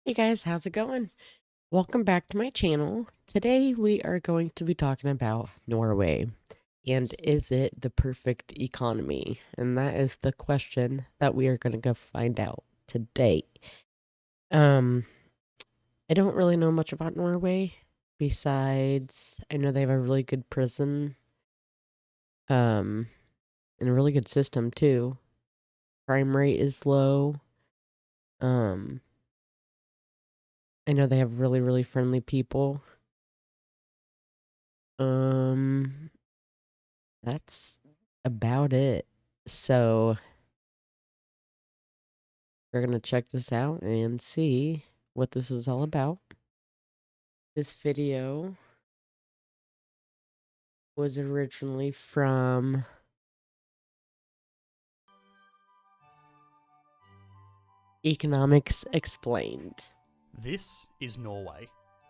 Hey guys, how's it going? Welcome back to my channel. Today we are going to be talking about Norway and is it the perfect economy? And that is the question that we are going to go find out today. Um, I don't really know much about Norway besides I know they have a really good prison, um, and a really good system too. Crime rate is low. Um, I know they have really, really friendly people. Um, That's about it. So we're going to check this out and see what this is all about. This video was originally from Economics Explained. This is Norway.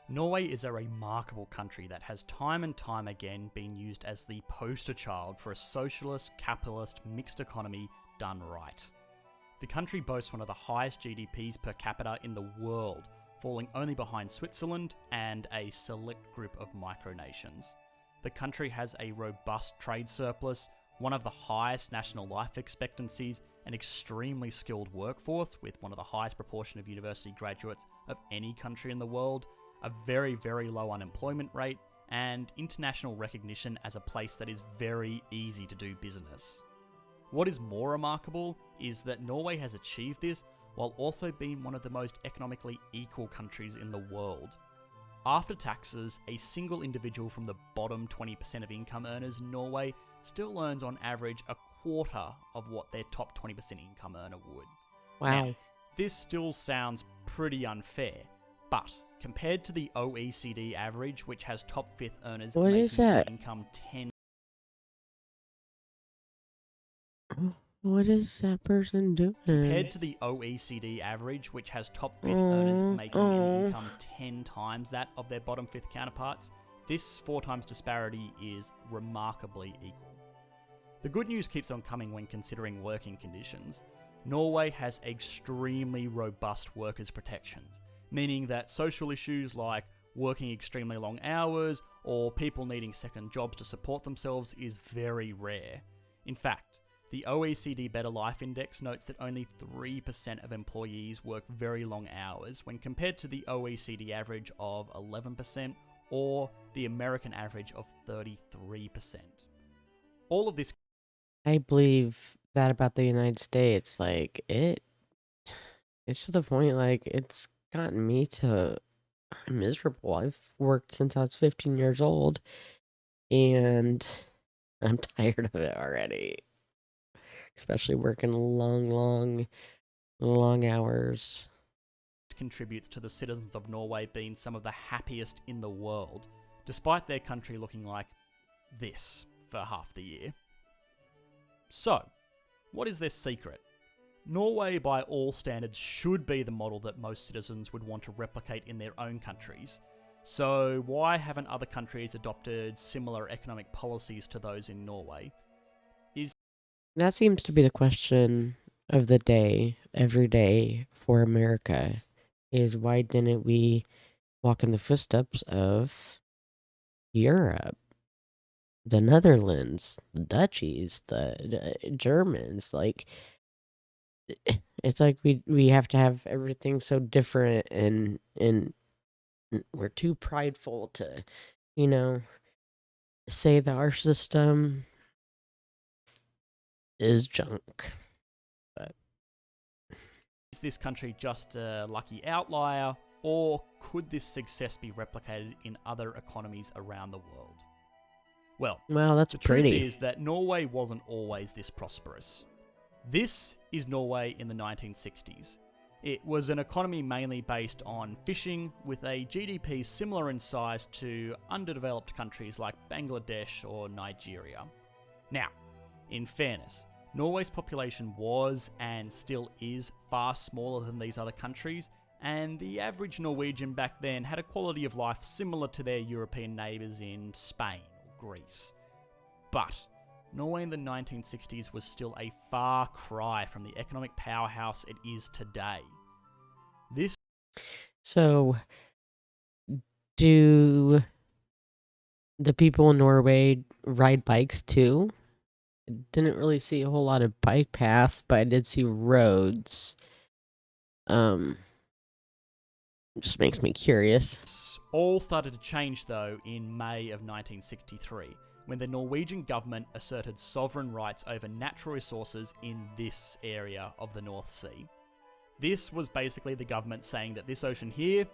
Norway is a remarkable country that has time and time again been used as the poster child for a socialist, capitalist, mixed economy done right. The country boasts one of the highest GDPs per capita in the world, falling only behind Switzerland and a select group of micronations. The country has a robust trade surplus, one of the highest national life expectancies, an extremely skilled workforce with one of the highest proportion of university graduates of any country in the world, a very, very low unemployment rate, and international recognition as a place that is very easy to do business. What is more remarkable is that Norway has achieved this while also being one of the most economically equal countries in the world. After taxes, a single individual from the bottom 20% of income earners in Norway still earns on average a quarter of what their top 20% income earner would. Now, Wow. this still sounds pretty unfair, but compared to the OECD average, which has top fifth earners What is making an that? income 10 What is that person Compared doing? to the OECD average, which has top fifth earners Oh, making an oh. income 10 times that of their bottom fifth counterparts, this 4 times disparity is remarkably equal. The good news keeps on coming when considering working conditions. Norway has extremely robust workers' protections, meaning that social issues like working extremely long hours or people needing second jobs to support themselves is very rare. In fact, the OECD Better Life Index notes that only 3% of employees work very long hours when compared to the OECD average of 11% or the American average of 33%. All of this I believe that about the United States. It's to the point, it's gotten me to I'm miserable. I've worked since I was 15 years old, and I'm tired of it already. Especially working long, long, long hours. contributes to the citizens of Norway being some of the happiest in the world, despite their country looking like this for half the year. So, what is their secret? Norway, by all standards, should be the model that most citizens would want to replicate in their own countries. So, why haven't other countries adopted similar economic policies to those in Norway? That seems to be the question of the day, every day for America, is why didn't we walk in the footsteps of Europe, the Netherlands, the Dutchies, the Germans? It's like we have to have everything so different, and we're too prideful to, you know, say that our system is junk. But Is this country just a lucky outlier, or could this success be replicated in other economies around the world? Well, well, that's the truth pretty. is that Norway wasn't always this prosperous. This is Norway in the 1960s. It was an economy mainly based on fishing, with a GDP similar in size to underdeveloped countries like Bangladesh or Nigeria. Now, in fairness, Norway's population was and still is far smaller than these other countries, and the average Norwegian back then had a quality of life similar to their European neighbours in Spain or Greece. But Norway in the 1960s was still a far cry from the economic powerhouse it is today. This So, do the people in Norway ride bikes too? Didn't really see a whole lot of bike paths, but I did see roads. Um, just makes me curious. All started to change though in May of 1963, when the Norwegian government asserted sovereign rights over natural resources in this area of the North Sea. This was basically the government saying that this ocean here,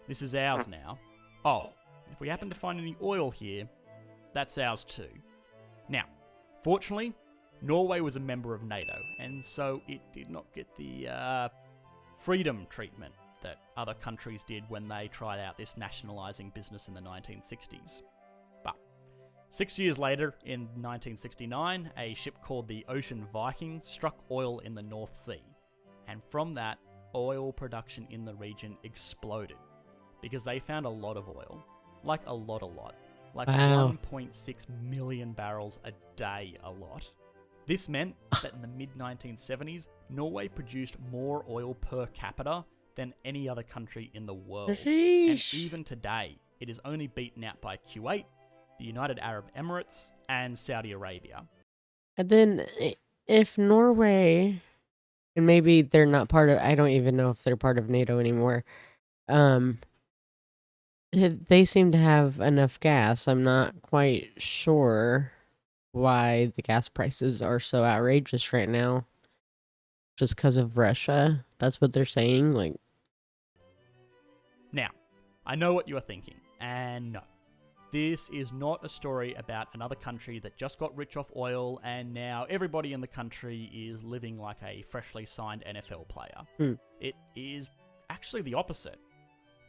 this is ours now. Oh, if we happen to find any oil here, that's ours too. Now, fortunately, Norway was a member of NATO, and so it did not get the freedom treatment that other countries did when they tried out this nationalising business in the 1960s. But 6 years later, in 1969, a ship called the Ocean Viking struck oil in the North Sea. And from that, oil production in the region exploded because they found a lot of oil. Like a lot. Like Wow. 1.6 million barrels a day a lot. This meant that in the mid-1970s, Norway produced more oil per capita than any other country in the world. And Sheesh. even today, it is only beaten out by Kuwait, the United Arab Emirates, and Saudi Arabia. And then if Norway, and maybe they're not part of, I don't even know if they're part of NATO anymore. Um, they seem to have enough gas. I'm not quite sure why the gas prices are so outrageous right now. Just because of Russia? That's what they're saying? Like, Now, I know what you are thinking, and no. This is not a story about another country that just got rich off oil and now everybody in the country is living like a freshly signed NFL player. It is actually the opposite.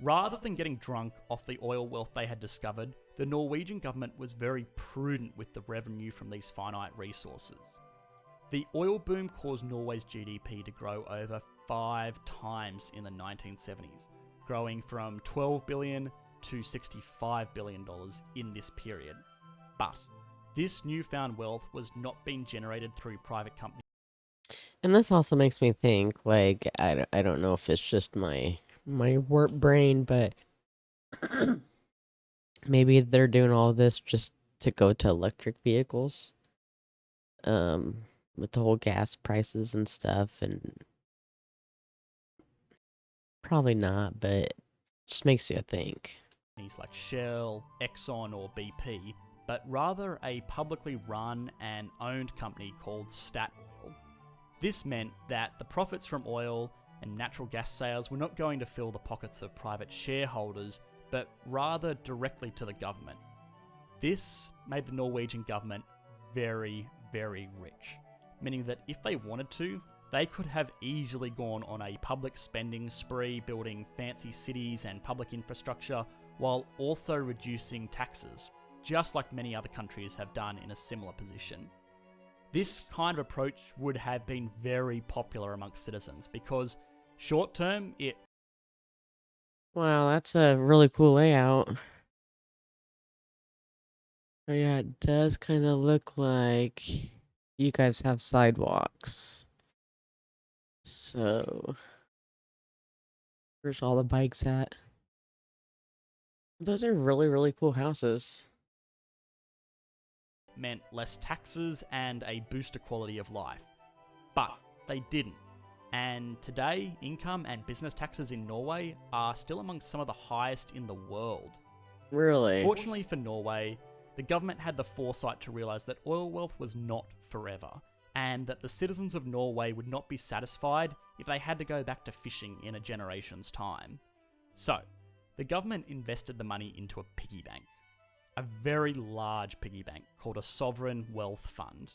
Rather than getting drunk off the oil wealth they had discovered, the Norwegian government was very prudent with the revenue from these finite resources. The oil boom caused Norway's GDP to grow over 5 times in the 1970s, growing from $12 billion to $65 billion in this period. But this newfound wealth was not being generated through private companies. and this also makes me think, like, I don't know if it's just my warped brain, but maybe they're doing all this just to go to electric vehicles. With the whole gas prices and stuff, and probably not, but just makes you think. Like Shell, Exxon, or BP, but rather a publicly run and owned company called Statoil. This meant that the profits from oil and natural gas sales were not going to fill the pockets of private shareholders, but rather directly to the government. This made the Norwegian government very, very rich, meaning that if they wanted to, they could have easily gone on a public spending spree building fancy cities and public infrastructure while also reducing taxes, just like many other countries have done in a similar position. This kind of approach would have been very popular amongst citizens because short term, it Wow, that's a really cool layout. Oh, yeah, it does kind of look like you guys have sidewalks. So, where's all the bikes at? Those are really, really cool houses. meant less taxes and a booster quality of life. But they didn't. And today, income and business taxes in Norway are still among some of the highest in the world. Really? Fortunately for Norway, the government had the foresight to realise that oil wealth was not forever, and that the citizens of Norway would not be satisfied if they had to go back to fishing in a generation's time. So, the government invested the money into a piggy bank. A very large piggy bank called a sovereign wealth fund.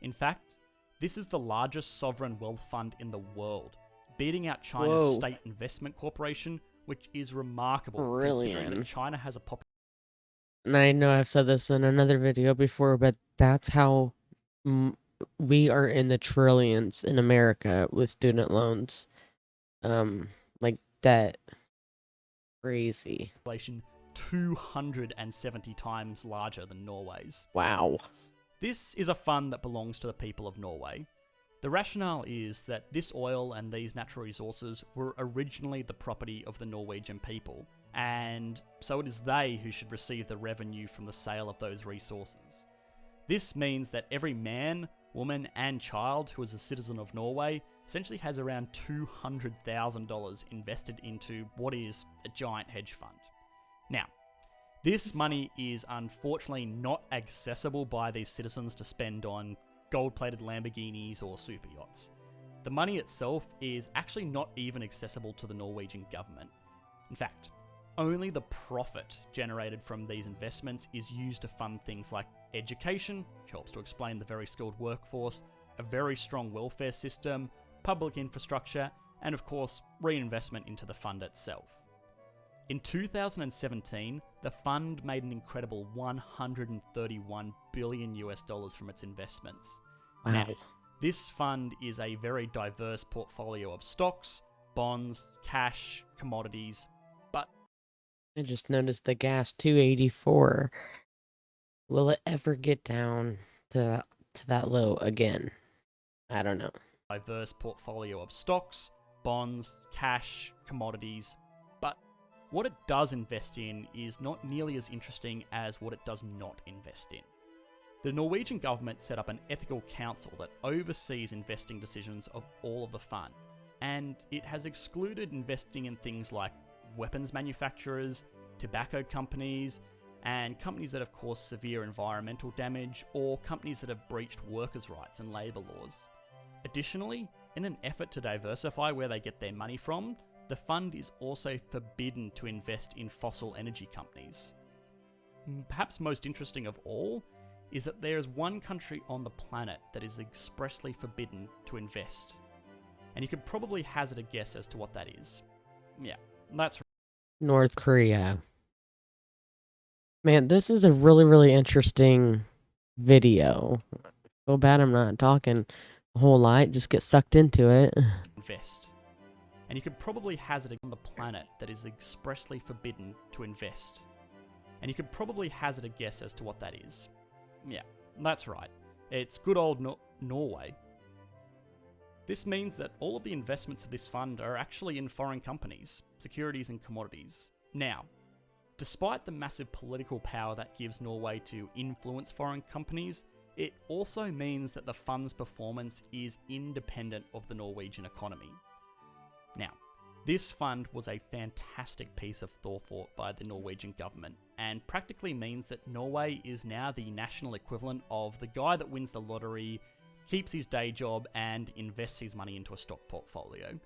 In fact, this is the largest sovereign wealth fund in the world, beating out China's Whoa. State Investment Corporation, which is remarkable Really, considering man? that China has a population. And I know I've said this in another video before, but that's how mm, we are in the trillions in America with student loans. Like that. Crazy. 270 times larger than Norway's. Wow. This is a fund that belongs to the people of Norway. The rationale is that this oil and these natural resources were originally the property of the Norwegian people, and so it is they who should receive the revenue from the sale of those resources. This means that every man, woman, and child who is a citizen of Norway essentially has around $200,000 invested into what is a giant hedge fund. Now, this money is unfortunately not accessible by these citizens to spend on gold-plated Lamborghinis or super yachts. The money itself is actually not even accessible to the Norwegian government. In fact, only the profit generated from these investments is used to fund things like education, which helps to explain the very skilled workforce, a very strong welfare system, public infrastructure, and of course, reinvestment into the fund itself. In 2017, the fund made an incredible $131 billion from its investments. Wow. Now, this fund is a very diverse portfolio of stocks, bonds, cash, commodities, but I just noticed the gas 284. Will it ever get down to that low again? I don't know. diverse portfolio of stocks, bonds, cash, commodities, but what it does invest in is not nearly as interesting as what it does not invest in. The Norwegian government set up an ethical council that oversees investing decisions of all of the fund, and it has excluded investing in things like weapons manufacturers, tobacco companies, and companies that have caused severe environmental damage, or companies that have breached workers' rights and labour laws. Additionally, in an effort to diversify where they get their money from, the fund is also forbidden to invest in fossil energy companies. Perhaps most interesting of all is that there is one country on the planet that is expressly forbidden to invest. And you could probably hazard a guess as to what that is. Yeah, that's North Korea. Man, this is a really, really interesting video. So bad I'm not talking a whole lot. Just get sucked into it. invest. And you could probably hazard on the planet that is expressly forbidden to invest. And you could probably hazard a guess as to what that is. Yeah, that's right. It's good old Norway. This means that all of the investments of this fund are actually in foreign companies, securities and commodities. Now, despite the massive political power that gives Norway to influence foreign companies, it also means that the fund's performance is independent of the Norwegian economy. Now, this fund was a fantastic piece of forethought by the Norwegian government, and practically means that Norway is now the national equivalent of the guy that wins the lottery, keeps his day job, and invests his money into a stock portfolio.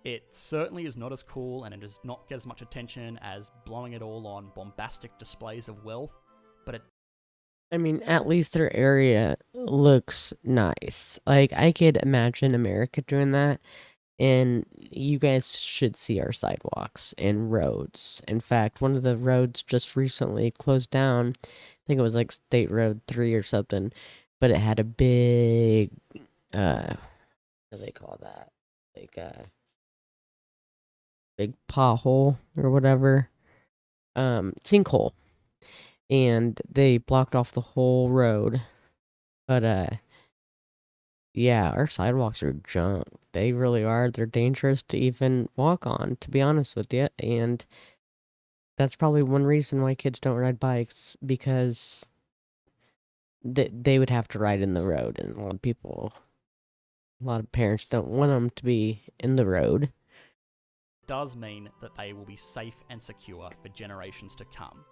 It certainly is not as cool, and it does not get as much attention as blowing it all on bombastic displays of wealth, but it I mean, at least their area looks nice. Like, I could imagine America doing that. And you guys should see our sidewalks and roads. In fact, one of the roads just recently closed down. I think it was like State Road 3 or something. But it had a big, what do they call that? Like a big pothole or whatever. Sinkhole. And they blocked off the whole road. But, yeah, our sidewalks are junk. They really are. They're dangerous to even walk on, to be honest with you. And that's probably one reason why kids don't ride bikes, because they would have to ride in the road. And a lot of parents don't want them to be in the road. does mean that they will be safe and secure for generations to come.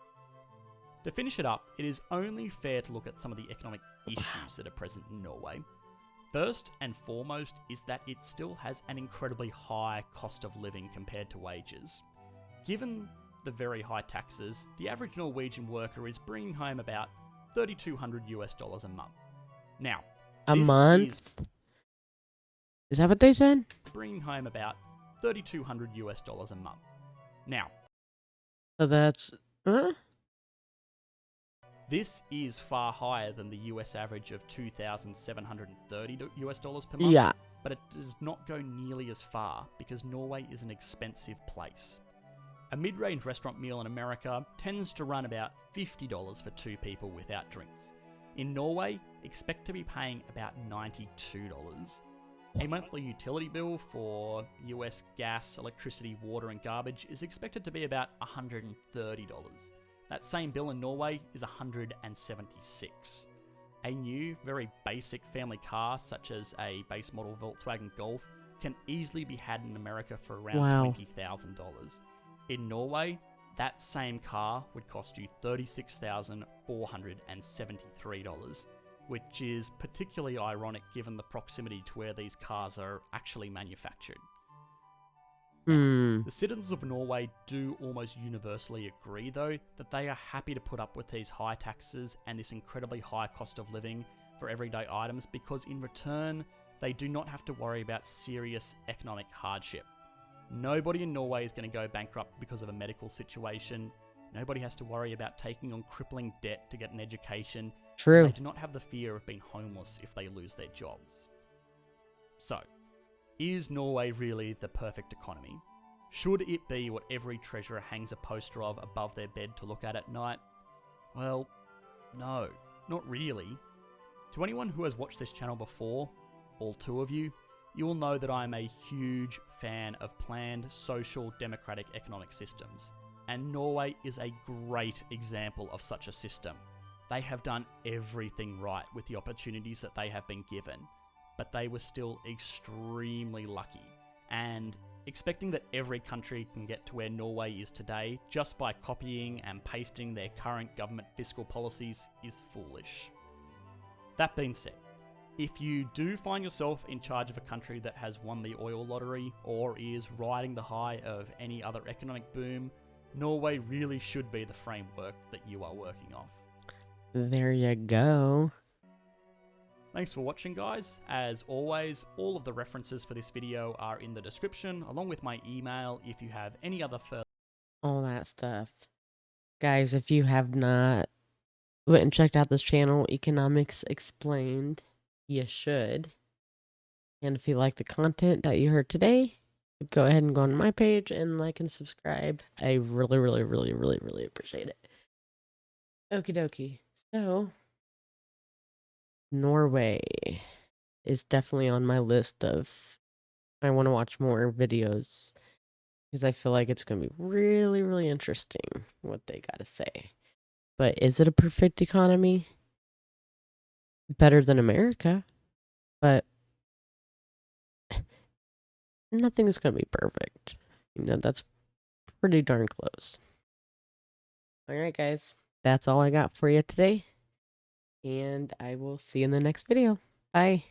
To finish it up, it is only fair to look at some of the economic issues that are present in Norway. First and foremost is that it still has an incredibly high cost of living compared to wages. Given the very high taxes, the average Norwegian worker is bringing home about $3,200 a month. Now, A this month? Is that what they said? bringing home about $3,200 a month. Now, So that's... Huh? this is far higher than the US average of $2,730 per month. Yeah. But it does not go nearly as far because Norway is an expensive place. A mid-range restaurant meal in America tends to run about $50 for two people without drinks. In Norway, expect to be paying about $92. A monthly utility bill for US gas, electricity, water, and garbage is expected to be about $130. That same bill in Norway is $176. A new, very basic family car, such as a base model Volkswagen Golf, can easily be had in America for around Wow. $20,000. In Norway, that same car would cost you $36,473, which is particularly ironic given the proximity to where these cars are actually manufactured. Now, Hmm. the citizens of Norway do almost universally agree, though, that they are happy to put up with these high taxes and this incredibly high cost of living for everyday items because, in return, they do not have to worry about serious economic hardship. Nobody in Norway is going to go bankrupt because of a medical situation. Nobody has to worry about taking on crippling debt to get an education, and they True. do not have the fear of being homeless if they lose their jobs. So, is Norway really the perfect economy? Should it be what every treasurer hangs a poster of above their bed to look at night? Well, no, not really. To anyone who has watched this channel before, all two of you, you will know that I am a huge fan of planned social democratic economic systems, and Norway is a great example of such a system. They have done everything right with the opportunities that they have been given, but they were still extremely lucky, and expecting that every country can get to where Norway is today just by copying and pasting their current government fiscal policies is foolish. That being said, if you do find yourself in charge of a country that has won the oil lottery or is riding the high of any other economic boom, Norway really should be the framework that you are working off. There you go. Thanks for watching, guys. As always, all of the references for this video are in the description, along with my email if you have any other further. All that stuff. Guys, if you have not went and checked out this channel, Economics Explained, you should. And if you like the content that you heard today, go ahead and go on my page and like and subscribe. I really, really, really, really, really appreciate it. Okie dokie. So, Norway is definitely on my list of I want to watch more videos because I feel like it's going to be really, really interesting what they got to say. But is it a perfect economy? Better than America, but nothing is going to be perfect. That's pretty darn close. All right, guys. That's all I got for you today. And I will see you in the next video. Bye.